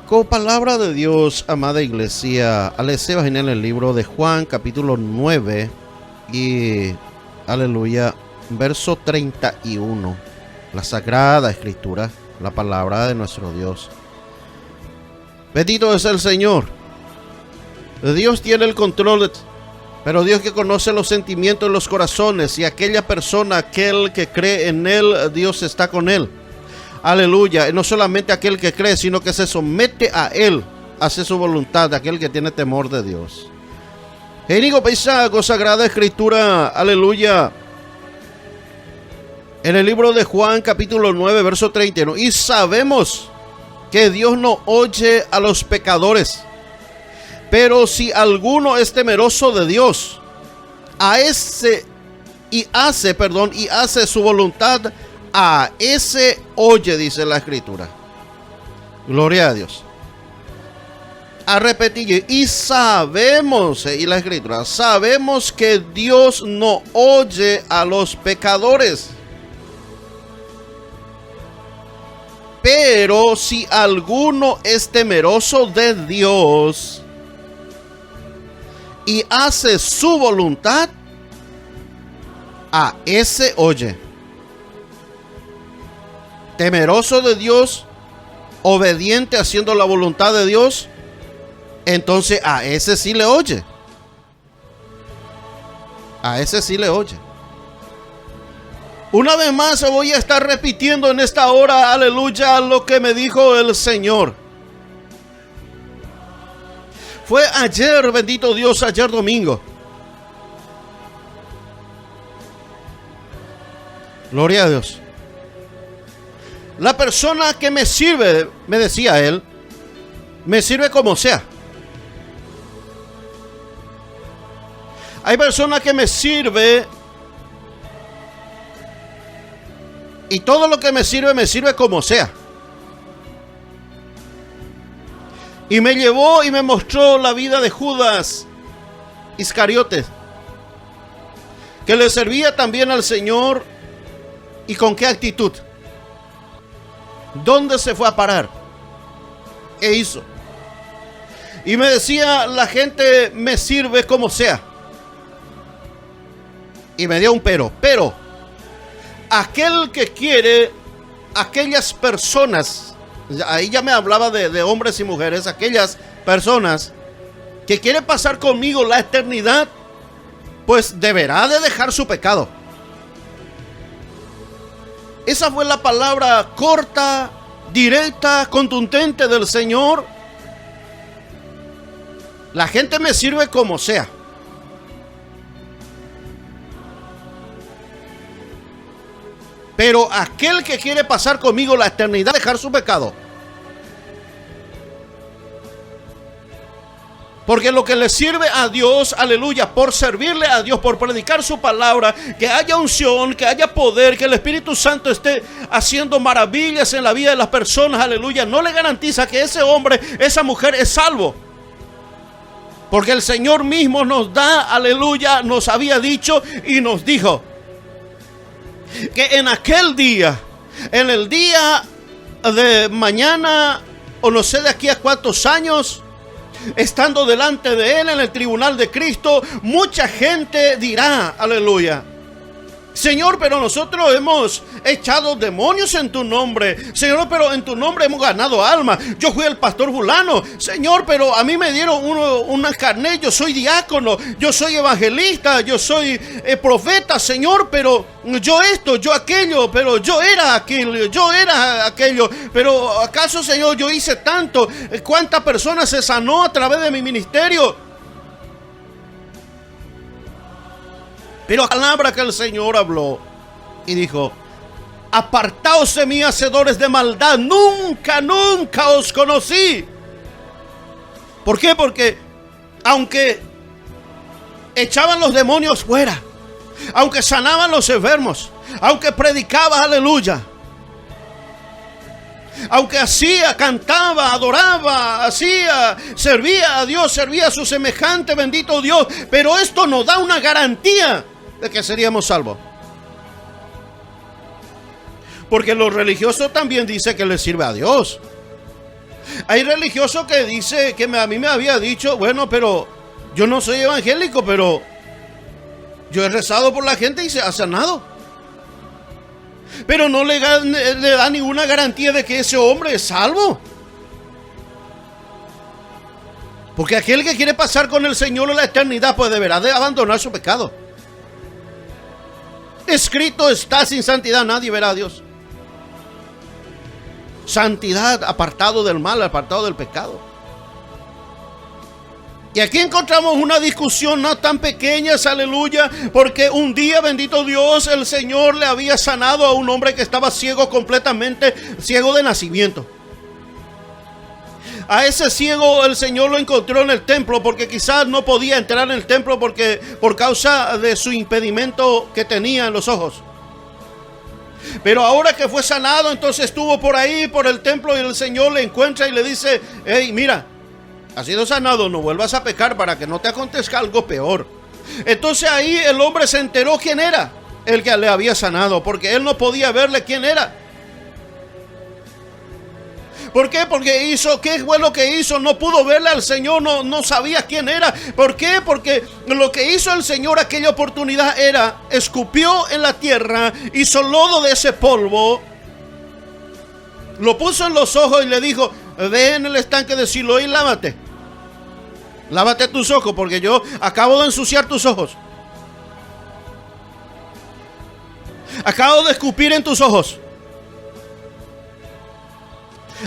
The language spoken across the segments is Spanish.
Palabra de Dios, amada iglesia, aleluya, en el libro de Juan, capítulo 9 y, aleluya, verso 31, la Sagrada Escritura, la palabra de nuestro Dios. Bendito es el Señor. Dios tiene el control, pero Dios que conoce los sentimientos de los corazones, y aquella persona, aquel que cree en Él, Dios está con él. Aleluya, no solamente aquel que cree, sino que se somete a Él, hace su voluntad, aquel que tiene temor de Dios. Enigo Paisago, Sagrada Escritura, aleluya. En el libro de Juan, capítulo 9, verso 31. Y sabemos que Dios no oye a los pecadores, pero si alguno es temeroso de Dios, hace su voluntad, a ese oye, dice la Escritura. Gloria a Dios. A repetir, y sabemos, y la Escritura, sabemos que Dios no oye a los pecadores. Pero si alguno es temeroso de Dios y hace su voluntad, a ese oye. Temeroso de Dios, obediente, haciendo la voluntad de Dios, entonces a ese sí le oye. A ese sí le oye. Una vez más voy a estar repitiendo en esta hora, aleluya, lo que me dijo el Señor. Fue ayer, bendito Dios, ayer domingo. Gloria a Dios. La persona que me sirve, me decía él, me sirve como sea. Hay personas que me sirve y todo lo que me sirve como sea. Y me llevó y me mostró la vida de Judas Iscariote, que le servía también al Señor, y con qué actitud. ¿Dónde se fue a parar? ¿Qué hizo? Y me decía, la gente me sirve como sea. Y me dio un pero. Pero aquel que quiere, aquellas personas, ahí ya me hablaba de hombres y mujeres, aquellas personas que quieren pasar conmigo la eternidad, pues deberá de dejar su pecado. Esa fue la palabra corta, directa, contundente del Señor. La gente me sirve como sea. Pero aquel que quiere pasar conmigo la eternidad, dejar su pecado. Porque lo que le sirve a Dios, aleluya, por servirle a Dios, por predicar su palabra, que haya unción, que haya poder, que el Espíritu Santo esté haciendo maravillas en la vida de las personas, aleluya, no le garantiza que ese hombre, esa mujer es salvo. Porque el Señor mismo nos da, aleluya, nos había dicho y nos dijo que en aquel día, en el día de mañana, o no sé de aquí a cuántos años, estando delante de Él en el tribunal de Cristo, mucha gente dirá, aleluya, Señor, pero nosotros hemos echado demonios en tu nombre. Señor, pero en tu nombre hemos ganado almas. Yo fui el pastor fulano. Señor, pero a mí me dieron una carnet. Yo soy diácono, yo soy evangelista, yo soy profeta. Señor, pero yo esto, yo aquello, pero yo era aquello. Pero ¿acaso, Señor, yo hice tanto? ¿Cuántas personas se sanó a través de mi ministerio? Pero la palabra que el Señor habló y dijo: apartaos de mí, hacedores de maldad, nunca os conocí. ¿Por qué? Porque aunque echaban los demonios fuera, aunque sanaban los enfermos, aunque predicaba, aleluya, aunque hacía, cantaba, adoraba, servía a Dios, servía a su semejante, bendito Dios, pero esto nos da una garantía de que seríamos salvos. Porque lo religioso también dice que le sirve a Dios. Hay religiosos que dice que a mí me había dicho, bueno, pero yo no soy evangélico, pero yo he rezado por la gente y se ha sanado. Pero no le da ninguna garantía de que ese hombre es salvo. Porque aquel que quiere pasar con el Señor en la eternidad, pues deberá de abandonar su pecado. Escrito está: sin santidad nadie verá a Dios. Santidad, apartado del mal, apartado del pecado. Y aquí encontramos una discusión no tan pequeña, aleluya, porque un día, bendito Dios, el Señor le había sanado a un hombre que estaba ciego, completamente ciego de nacimiento. A ese ciego el Señor lo encontró en el templo, porque quizás no podía entrar en el templo por causa de su impedimento que tenía en los ojos. Pero ahora que fue sanado, entonces estuvo por ahí, por el templo, y el Señor le encuentra y le dice: hey, mira, has sido sanado, no vuelvas a pecar para que no te acontezca algo peor. Entonces ahí el hombre se enteró quién era el que le había sanado, porque él no podía verle quién era. ¿Por qué? Porque ¿qué fue lo que hizo? No pudo verle al Señor, no sabía quién era. ¿Por qué? Porque lo que hizo el Señor aquella oportunidad era, escupió en la tierra, hizo lodo de ese polvo, lo puso en los ojos y le dijo: ve en el estanque de Siloé y lávate. Lávate tus ojos, porque yo acabo de ensuciar tus ojos. Acabo de escupir en tus ojos.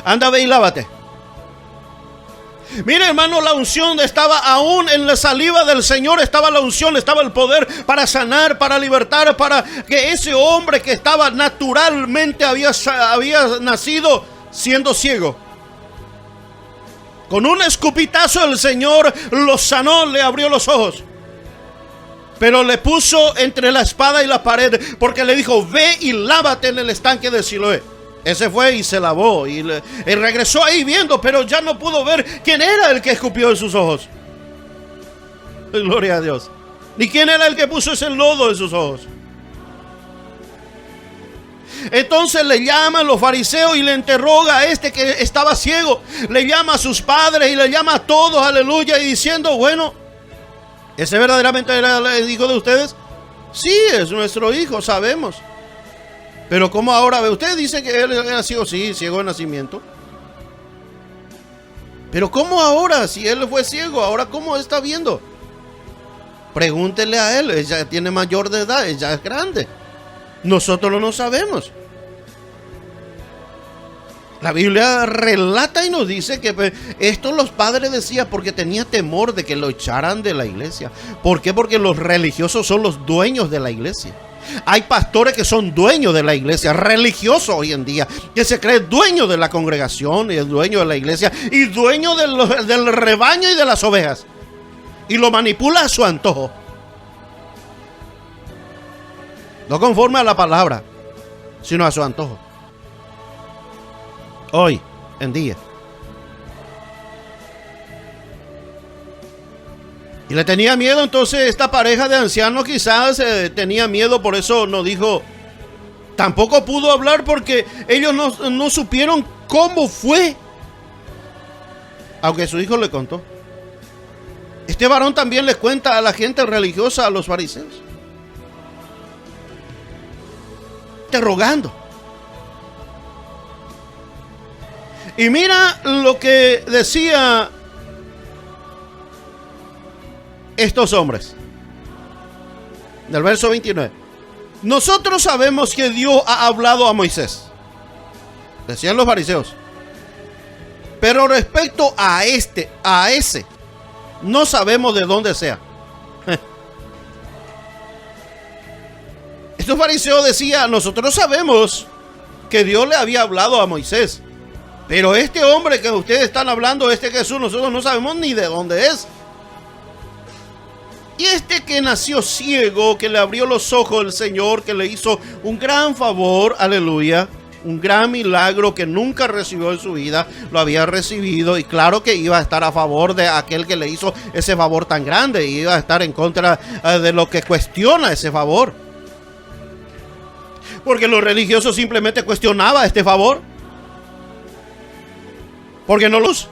Anda, ve y lávate. Mire, hermano, la unción estaba aún en la saliva del Señor. Estaba la unción, estaba el poder para sanar, para libertar, para que ese hombre que estaba naturalmente había nacido siendo ciego, con un escupitazo el Señor lo sanó, le abrió los ojos. Pero le puso entre la espada y la pared, porque le dijo: ve y lávate en el estanque de Siloé. Ese fue y se lavó y regresó ahí viendo, pero ya no pudo ver quién era el que escupió en sus ojos. Gloria a Dios. Ni quién era el que puso ese lodo en sus ojos. Entonces le llaman los fariseos y le interroga a este que estaba ciego. Le llama a sus padres y le llama a todos, aleluya, y diciendo: bueno, ¿ese verdaderamente era el hijo de ustedes? Sí, es nuestro hijo, sabemos. Pero ¿cómo ahora ve? Usted dice que él era ciego, sí, ciego de nacimiento. Pero ¿cómo ahora? Si él fue ciego, ¿ahora cómo está viendo? Pregúntele a él, ella tiene mayor de edad, ella es grande. Nosotros no sabemos. La Biblia relata y nos dice que esto los padres decían porque tenía temor de que lo echaran de la iglesia. ¿Por qué? Porque los religiosos son los dueños de la iglesia. Hay pastores que son dueños de la iglesia, religiosos hoy en día, que se cree dueño de la congregación y el dueño de la iglesia y dueño del rebaño y de las ovejas, y lo manipula a su antojo, no conforme a la palabra, sino a su antojo. Hoy en día. Y le tenía miedo, entonces esta pareja de ancianos quizás tenía miedo, por eso no dijo, tampoco pudo hablar porque ellos no supieron cómo fue, aunque su hijo le contó. Este varón también le cuenta a la gente religiosa, a los fariseos, interrogando. Y mira lo que decía estos hombres. Del verso 29. Nosotros sabemos que Dios ha hablado a Moisés, decían los fariseos, pero respecto a ese, no sabemos de dónde sea. Estos fariseos decían: nosotros sabemos que Dios le había hablado a Moisés, pero este hombre que ustedes están hablando, este Jesús, nosotros no sabemos ni de dónde es. Y este que nació ciego, que le abrió los ojos el Señor, que le hizo un gran favor, aleluya, un gran milagro que nunca recibió en su vida, lo había recibido, y claro que iba a estar a favor de aquel que le hizo ese favor tan grande, y iba a estar en contra de lo que cuestiona ese favor, porque los religiosos simplemente cuestionaban este favor. porque no luz.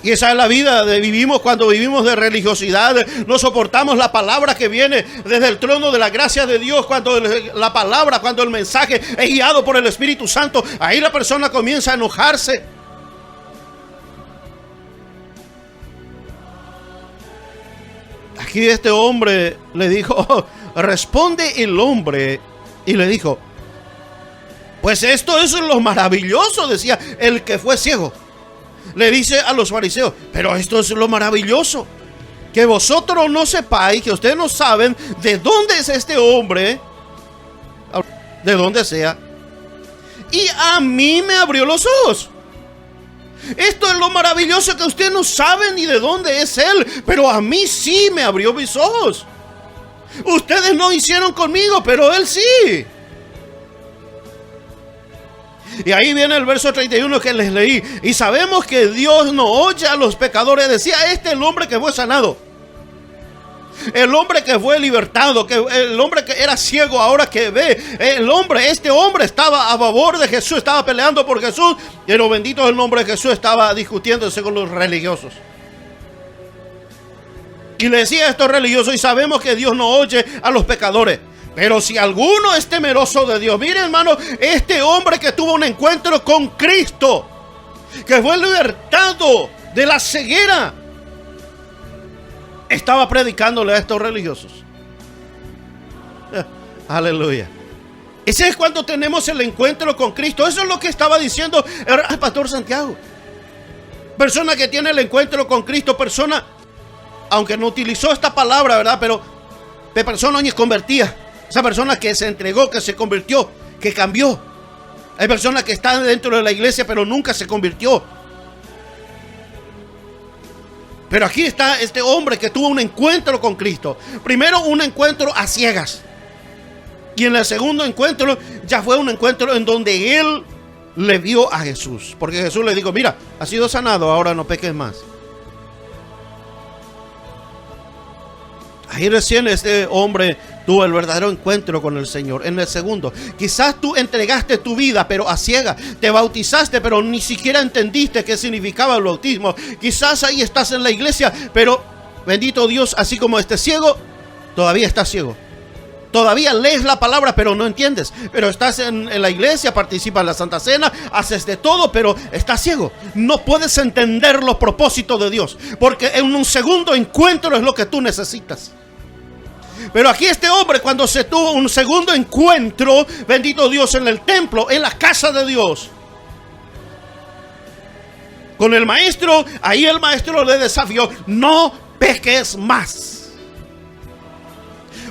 Y esa es la vida de vivimos cuando vivimos de religiosidad. No soportamos la palabra que viene desde el trono de la gracia de Dios. Cuando la palabra, cuando el mensaje es guiado por el Espíritu Santo, ahí la persona comienza a enojarse. Aquí este hombre le dijo, responde el hombre y le dijo, pues esto es lo maravilloso, decía el que fue ciego. Le dice a los fariseos, pero esto es lo maravilloso, que vosotros no sepáis, que ustedes no saben de dónde es este hombre, de dónde sea, y a mí me abrió los ojos. Esto es lo maravilloso, que ustedes no saben ni de dónde es él, pero a mí sí me abrió mis ojos. Ustedes no hicieron conmigo, pero él sí. Y ahí viene el verso 31 que les leí. Y sabemos que Dios no oye a los pecadores. Decía el hombre que fue sanado, el hombre que fue libertado, que el hombre que era ciego ahora que ve. Este hombre estaba a favor de Jesús, estaba peleando por Jesús, pero bendito es el nombre de Jesús, estaba discutiéndose con los religiosos. Y le decía a estos religiosos, y sabemos que Dios no oye a los pecadores, pero si alguno es temeroso de Dios. Mire, hermano, este hombre que tuvo un encuentro con Cristo, que fue libertado de la ceguera, estaba predicándole a estos religiosos. Aleluya. Ese es cuando tenemos el encuentro con Cristo. Eso es lo que estaba diciendo el pastor Santiago. Persona que tiene el encuentro con Cristo, persona, aunque no utilizó esta palabra, ¿verdad? Pero de persona ni convertía. Esa persona que se entregó, que se convirtió, que cambió. Hay personas que están dentro de la iglesia pero nunca se convirtió. Pero aquí está este hombre que tuvo un encuentro con Cristo. Primero un encuentro a ciegas. Y en el segundo encuentro ya fue un encuentro en donde él le vio a Jesús. Porque Jesús le dijo, mira, has sido sanado, ahora no peques más. Ahí recién este hombre tuvo el verdadero encuentro con el Señor. En el segundo, quizás tú entregaste tu vida pero a ciegas, te bautizaste pero ni siquiera entendiste qué significaba el bautismo. Quizás ahí estás en la iglesia, pero bendito Dios, así como este ciego, todavía estás ciego. Todavía lees la palabra pero no entiendes. Pero estás en la iglesia, participas en la Santa Cena, haces de todo, pero estás ciego. No puedes entender los propósitos de Dios, porque en un segundo encuentro es lo que tú necesitas. Pero aquí este hombre, cuando se tuvo un segundo encuentro, bendito Dios, en el templo, en la casa de Dios, con el maestro, ahí el maestro le desafió, no peques más.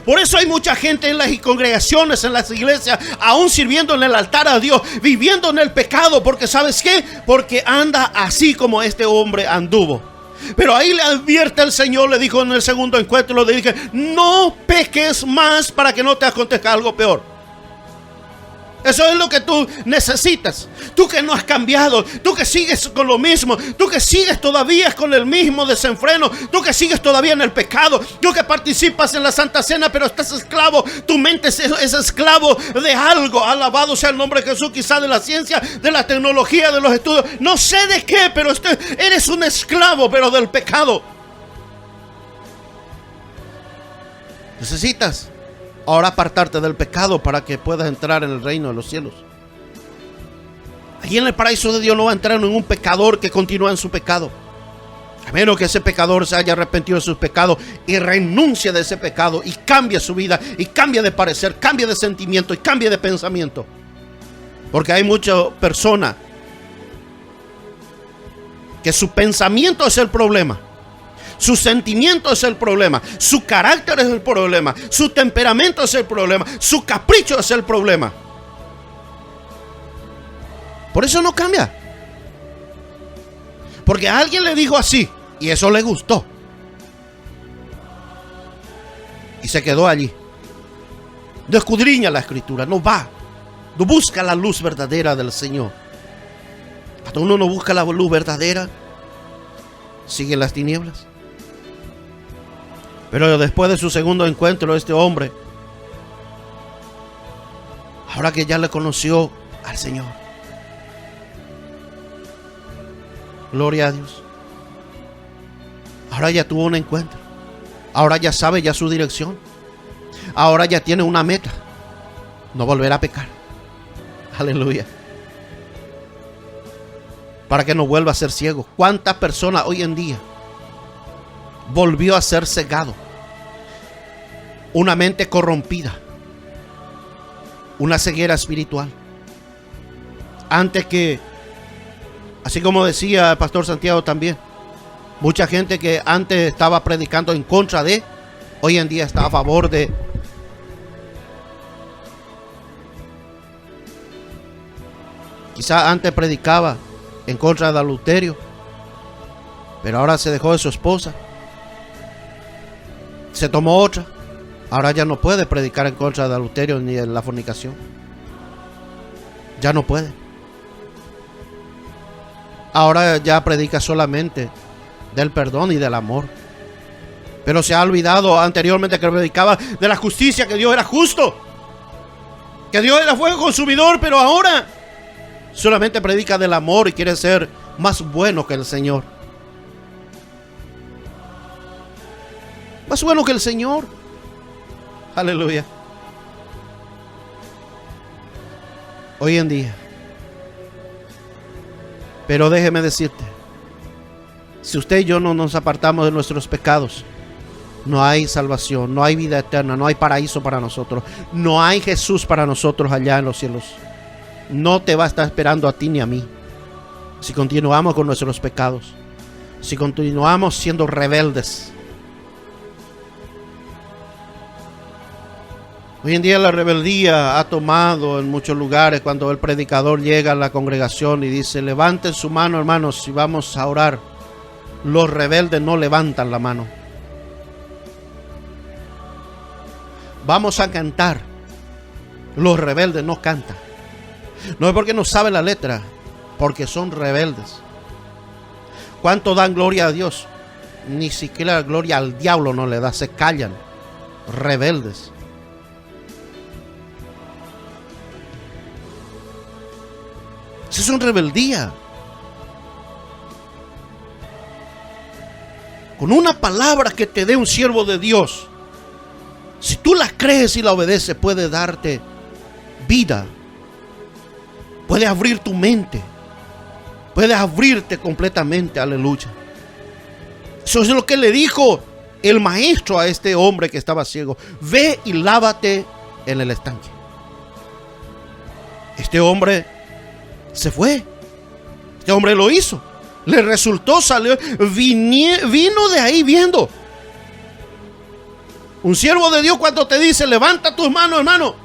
Por eso hay mucha gente en las congregaciones, en las iglesias, aún sirviendo en el altar a Dios, viviendo en el pecado, porque ¿sabes qué? Porque anda así como este hombre anduvo. Pero ahí le advierte el Señor, le dijo en el segundo encuentro, le dije, no peques más para que no te acontezca algo peor. Eso es lo que tú necesitas. Tú que no has cambiado, tú que sigues con lo mismo, tú que sigues todavía con el mismo desenfreno, tú que sigues todavía en el pecado, tú que participas en la Santa Cena pero estás esclavo, tu mente es esclavo de algo. Alabado sea el nombre de Jesús, quizá de la ciencia, de la tecnología, de los estudios, no sé de qué, pero eres un esclavo pero del pecado. Necesitas ahora apartarte del pecado para que puedas entrar en el reino de los cielos. Allí en el paraíso de Dios no va a entrar ningún pecador que continúa en su pecado, a menos que ese pecador se haya arrepentido de sus pecados y renuncie de ese pecado y cambie su vida y cambie de parecer, cambie de sentimiento y cambie de pensamiento. Porque hay muchas personas que su pensamiento es el problema, su sentimiento es el problema, su carácter es el problema, su temperamento es el problema, su capricho es el problema. Por eso no cambia. Porque a alguien le dijo así y eso le gustó y se quedó allí. No escudriña la escritura, no va, no busca la luz verdadera del Señor. Hasta uno no busca la luz verdadera, sigue las tinieblas. Pero después de su segundo encuentro, este hombre, ahora que ya le conoció al Señor, Gloria a Dios. Ahora ya tuvo un encuentro. Ahora ya sabe ya su dirección. Ahora ya tiene una meta. No volver a pecar. Aleluya. Para que no vuelva a ser ciego. ¿Cuántas personas hoy en día volvió a ser cegado? Una mente corrompida. Una ceguera espiritual. Antes que, así como decía el pastor Santiago también, mucha gente que antes estaba predicando en contra de, hoy en día está a favor de. Quizá antes predicaba en contra del adulterio, pero ahora se dejó de su esposa, se tomó otra. Ahora ya no puede predicar en contra del adulterio ni de la fornicación. Ya no puede. Ahora ya predica solamente del perdón y del amor. Pero se ha olvidado anteriormente que predicaba de la justicia, que Dios era justo, que Dios era fuego consumidor, pero ahora solamente predica del amor y quiere ser más bueno que el Señor. Más bueno que el Señor. Aleluya. Hoy en día. Pero déjeme decirte, si usted y yo no nos apartamos de nuestros pecados, no hay salvación, no hay vida eterna, no hay paraíso para nosotros, no hay Jesús para nosotros allá en los cielos. No te va a estar esperando a ti ni a mí. Si continuamos con nuestros pecados, si continuamos siendo rebeldes. Hoy en día la rebeldía ha tomado en muchos lugares cuando el predicador llega a la congregación y dice: levanten su mano, hermanos, si vamos a orar. Los rebeldes no levantan la mano. Vamos a cantar. Los rebeldes no cantan. No es porque no saben la letra, porque son rebeldes. ¿Cuánto dan gloria a Dios? Ni siquiera gloria al diablo no le da, se callan. Rebeldes. Eso es rebeldía. Con una palabra que te dé un siervo de Dios, si tú la crees y la obedeces, puede darte vida. Puede abrir tu mente. Puede abrirte completamente. Aleluya. Eso es lo que le dijo el maestro a este hombre que estaba ciego: ve y lávate en el estanque. Este hombre se fue. Este hombre lo hizo. Le resultó, salió, vino de ahí viendo. Un siervo de Dios cuando te dice: levanta tus manos, hermano.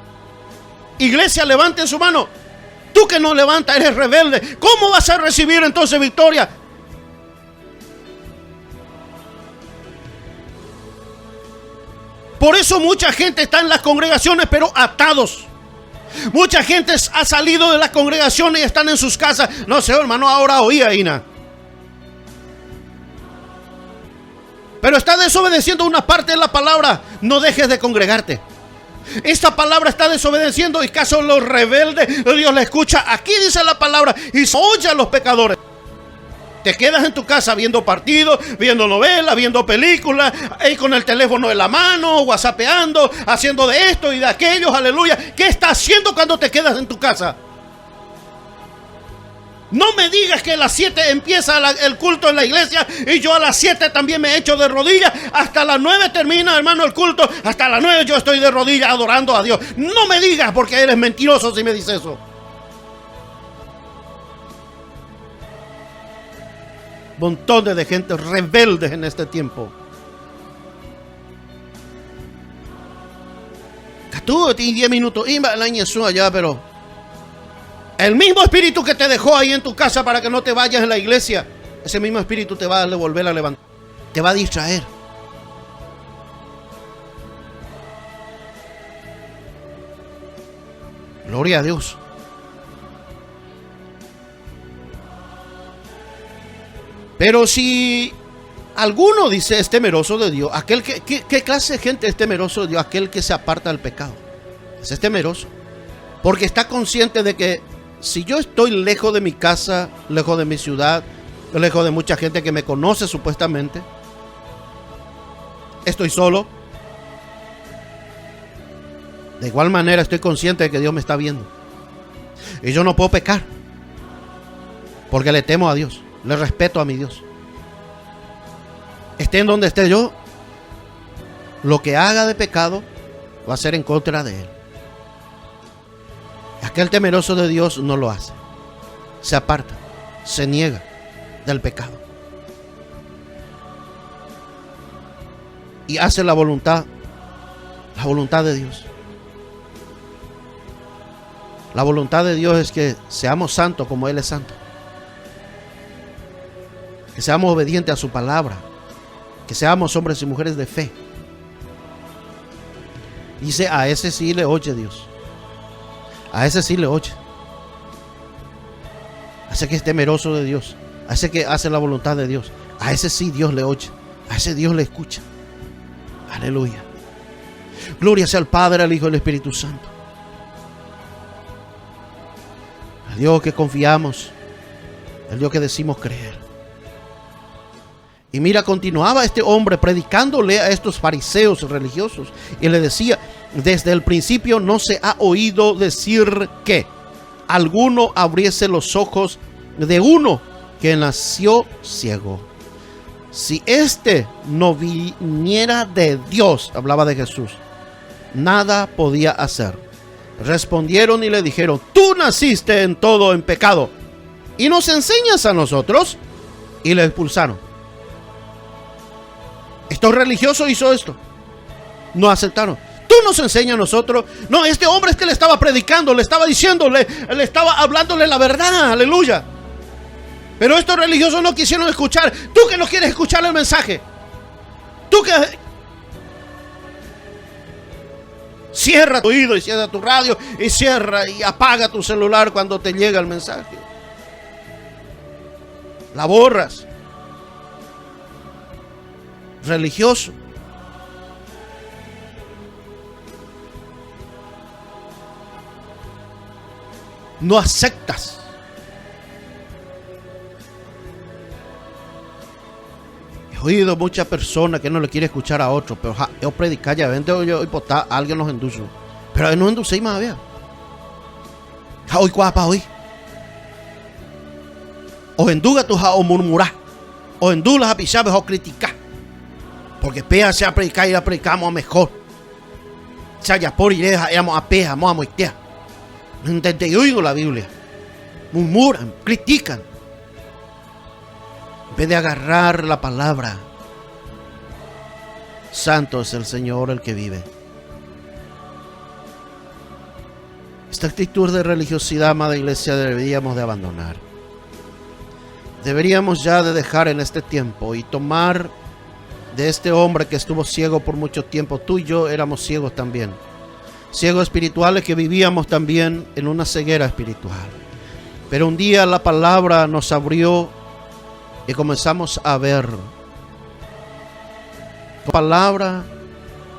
Iglesia, levanten su mano. Tú que no levantas, eres rebelde. ¿Cómo vas a recibir entonces victoria? Por eso mucha gente está en las congregaciones, pero atados. Mucha gente ha salido de las congregaciones y están en sus casas. No sé, hermano, ahora oía Ina. Pero está desobedeciendo una parte de la palabra. No dejes de congregarte. Esta palabra está desobedeciendo y caso los rebeldes, Dios la escucha. Aquí dice la palabra y se oye a los pecadores. Te quedas en tu casa viendo partidos, viendo novelas, viendo películas, ahí con el teléfono en la mano, whatsappeando, haciendo de esto y de aquello, aleluya. ¿Qué estás haciendo cuando te quedas en tu casa? No me digas que a las 7 empieza el culto en la iglesia y yo a las 7 también me echo de rodillas. Hasta las 9 termina, hermano, el culto. Hasta las 9 yo estoy de rodillas adorando a Dios. No me digas, porque eres mentiroso si me dices eso. Montones de gente rebeldes en este tiempo. Tú tienes 10 minutos y el año es allá, pero el mismo espíritu que te dejó ahí en tu casa para que no te vayas en la iglesia, ese mismo espíritu te va a volver a levantar, te va a distraer. Gloria a Dios. Pero si alguno dice es temeroso de Dios, aquel ¿qué clase de gente es temeroso de Dios? Aquel que se aparta del pecado. Ese es temeroso. Porque está consciente de que si yo estoy lejos de mi casa, lejos de mi ciudad, lejos de mucha gente que me conoce supuestamente. Estoy solo. De igual manera estoy consciente de que Dios me está viendo. Y yo no puedo pecar, porque le temo a Dios, le respeto a mi Dios. Esté en donde esté yo, lo que haga de pecado va a ser en contra de Él. Aquel temeroso de Dios no lo hace. Se aparta, se niega del pecado y hace la voluntad de Dios. La voluntad de Dios es que seamos santos como Él es santo, que seamos obedientes a su palabra, que seamos hombres y mujeres de fe. Dice, a ese sí le oye Dios, a ese sí le oye, a ese que es temeroso de Dios, a ese que hace la voluntad de Dios, a ese sí Dios le oye, a ese Dios le escucha. Aleluya. Gloria sea al Padre, al Hijo y al Espíritu Santo. El Dios que confiamos, el Dios que decimos creer. Y mira, continuaba este hombre predicándole a estos fariseos religiosos y le decía, desde el principio no se ha oído decir que alguno abriese los ojos de uno que nació ciego. Si este no viniera de Dios, hablaba de Jesús, nada podía hacer. Respondieron y le dijeron, tú naciste en todo en pecado y nos enseñas a nosotros. Y le expulsaron. Estos religiosos hizo esto. No aceptaron. Tú nos enseñas a nosotros. No, este hombre es que le estaba predicando, le estaba diciéndole, le estaba hablándole la verdad. Aleluya. Pero estos religiosos no quisieron escuchar. Tú que no quieres escuchar el mensaje. Tú que cierra tu oído y cierra tu radio y cierra y apaga tu celular cuando te llega el mensaje. La borras. Religioso. No aceptas. He oído muchas personas que no le quiere escuchar a otros, pero yo predicar ya vente yo hipotar alguien nos induce, pero no induce más bien. Hoy cuapa hoy. O enduga tu o murmurar, o endulas a pisar o criticar, porque pea se a predicar y la predicamos mejor. Se haya por ir a peja, vamos a moitea. No intenté oír la Biblia. Murmuran, critican. En vez de agarrar la palabra. Santo es el Señor el que vive. Esta actitud de religiosidad, amada iglesia, deberíamos de abandonar. Deberíamos ya de dejar en este tiempo y tomar de este hombre que estuvo ciego por mucho tiempo. Tú y yo éramos ciegos también. Ciegos espirituales que vivíamos también en una ceguera espiritual. Pero un día la palabra nos abrió y comenzamos a ver. La palabra,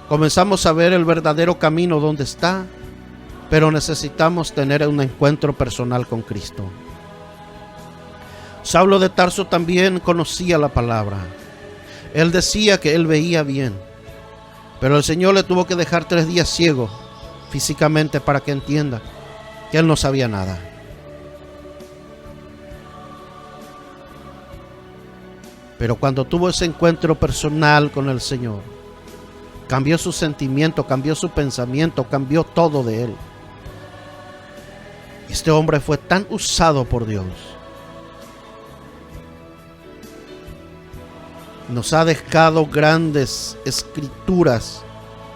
comenzamos a ver el verdadero camino donde está, pero necesitamos tener un encuentro personal con Cristo. Saulo de Tarso también conocía la palabra. Él decía que él veía bien, pero el Señor le tuvo que dejar 3 días ciego físicamente para que entienda que él no sabía nada. Pero cuando tuvo ese encuentro personal con el Señor, cambió su sentimiento, cambió su pensamiento, cambió todo de él. Este hombre fue tan usado por Dios. Nos ha dejado grandes escrituras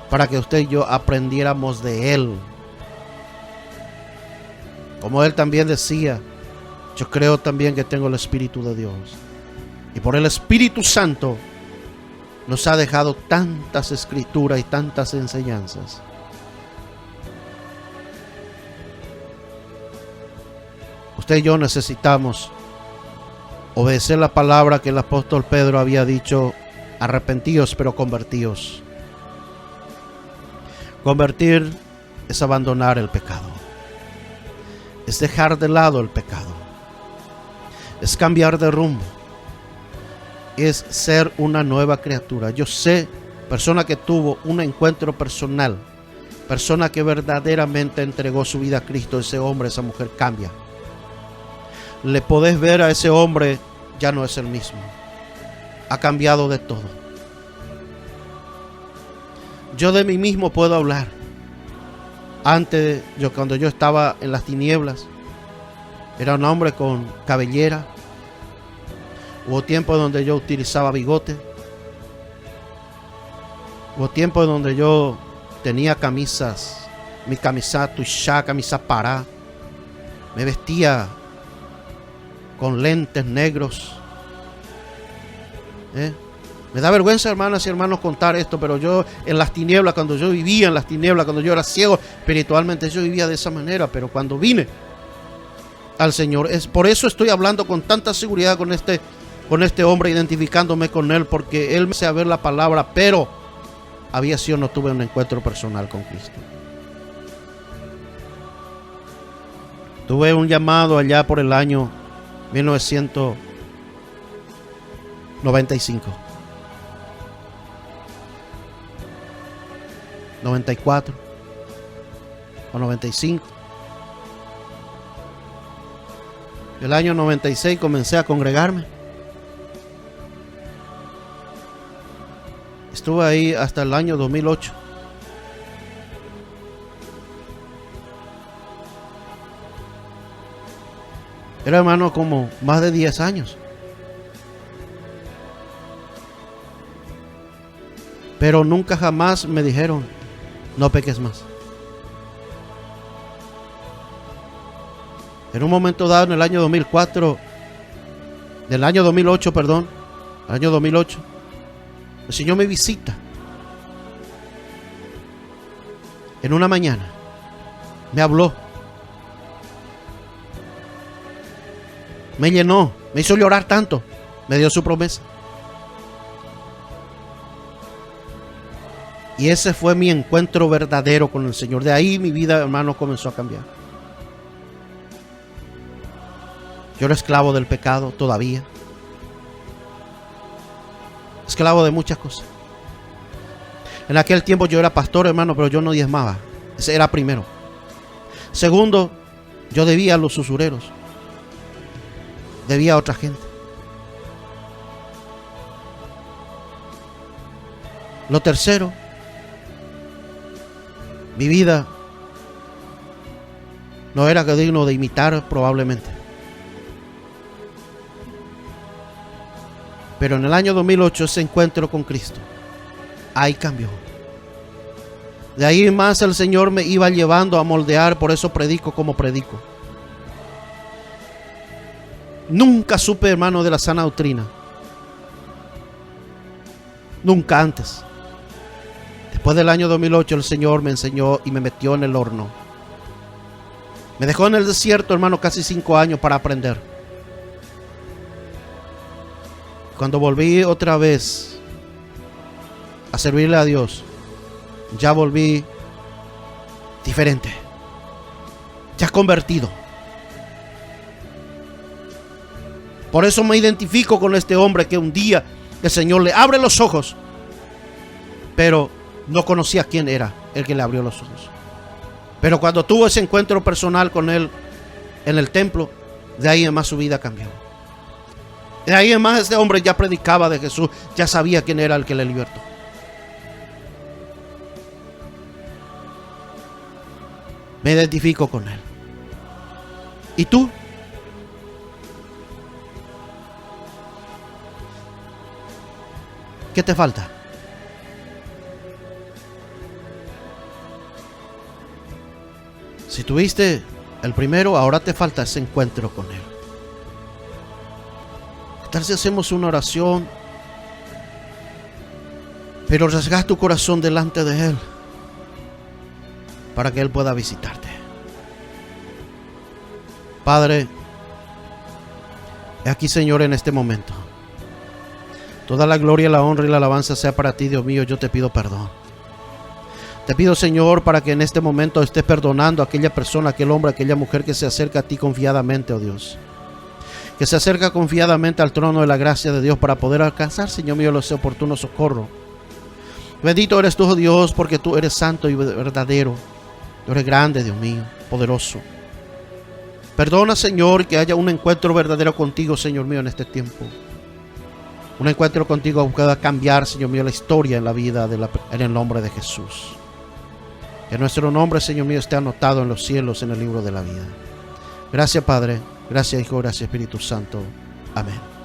para que usted y yo aprendiéramos de él. Como él también decía, yo creo también que tengo el Espíritu de Dios. Y por el Espíritu Santo nos ha dejado tantas escrituras y tantas enseñanzas. Usted y yo necesitamos obedecer la palabra que el apóstol Pedro había dicho: arrepentíos pero convertíos. Convertir es abandonar el pecado, es dejar de lado el pecado, es cambiar de rumbo, es ser una nueva criatura. Yo sé, persona que tuvo un encuentro personal, persona que verdaderamente entregó su vida a Cristo, ese hombre, esa mujer cambia. Le podés ver a ese hombre, ya no es el mismo. Ha cambiado de todo. Yo de mí mismo puedo hablar. Antes, cuando yo estaba en las tinieblas, era un hombre con cabellera. Hubo tiempos donde yo utilizaba bigote. Hubo tiempos donde yo tenía camisas, mi camisa tuchá, camisa pará. Me vestía con lentes negros. Me da vergüenza, hermanas y hermanos, contar esto, pero yo en las tinieblas, cuando yo vivía en las tinieblas, cuando yo era ciego espiritualmente, yo vivía de esa manera. Pero cuando vine al Señor, es por eso estoy hablando con tanta seguridad con este hombre, identificándome con él, porque él me hace ver la palabra, pero había sido, no tuve un encuentro personal con Cristo. Tuve un llamado allá por el año 1995, 94 o 95. El año 96 comencé a congregarme. Estuve ahí hasta el año 2008. Era, hermano, como más de 10 años. Pero nunca jamás me dijeron, no peques más. En un momento dado, en el año 2008, el Señor me visita en una mañana. Me habló. Me llenó. Me hizo llorar tanto. Me dio su promesa. Y ese fue mi encuentro verdadero con el Señor. De ahí mi vida, hermano, comenzó a cambiar. Yo era esclavo del pecado todavía. Esclavo de muchas cosas. En aquel tiempo yo era pastor, hermano, pero yo no diezmaba. Ese era primero. Segundo, yo debía a los usureros. Debía a otra gente. Lo tercero, mi vida no era digno de imitar probablemente. Pero en el año 2008 ese encuentro con Cristo, ahí cambió. De ahí en más el Señor me iba llevando a moldear, por eso predico como predico. Nunca supe, hermano, de la sana doctrina. Nunca antes. Después del año 2008 el Señor me enseñó y me metió en el horno. Me dejó en el desierto, hermano, casi 5 años para aprender. Cuando volví otra vez a servirle a Dios, ya volví diferente, ya convertido. Por eso me identifico con este hombre que un día el Señor le abre los ojos, pero no conocía quién era el que le abrió los ojos. Pero cuando tuvo ese encuentro personal con él en el templo, de ahí en más su vida cambió. De ahí en más este hombre ya predicaba de Jesús, ya sabía quién era el que le libertó. Me identifico con él. ¿Y tú? ¿Qué te falta? Si tuviste el primero, ahora te falta ese encuentro con él. ¿Qué tal si hacemos una oración, pero rasgas tu corazón delante de él para que él pueda visitarte? Padre, he aquí, Señor, en este momento, toda la gloria, la honra y la alabanza sea para ti, Dios mío. Yo te pido perdón. Te pido, Señor, para que en este momento estés perdonando a aquella persona, aquel hombre, aquella mujer que se acerca a ti confiadamente, oh Dios. que se acerca confiadamente al trono de la gracia de Dios para poder alcanzar, Señor mío, ese oportuno socorro. Bendito eres tú, oh Dios, porque tú eres santo y verdadero. Tú eres grande, Dios mío, poderoso. Perdona, Señor, que haya un encuentro verdadero contigo, Señor mío, en este tiempo. Un encuentro contigo que pueda cambiar, Señor mío, la historia en la vida en el nombre de Jesús. Que nuestro nombre, Señor mío, esté anotado en los cielos, en el libro de la vida. Gracias, Padre. Gracias, Hijo. Gracias, Espíritu Santo. Amén.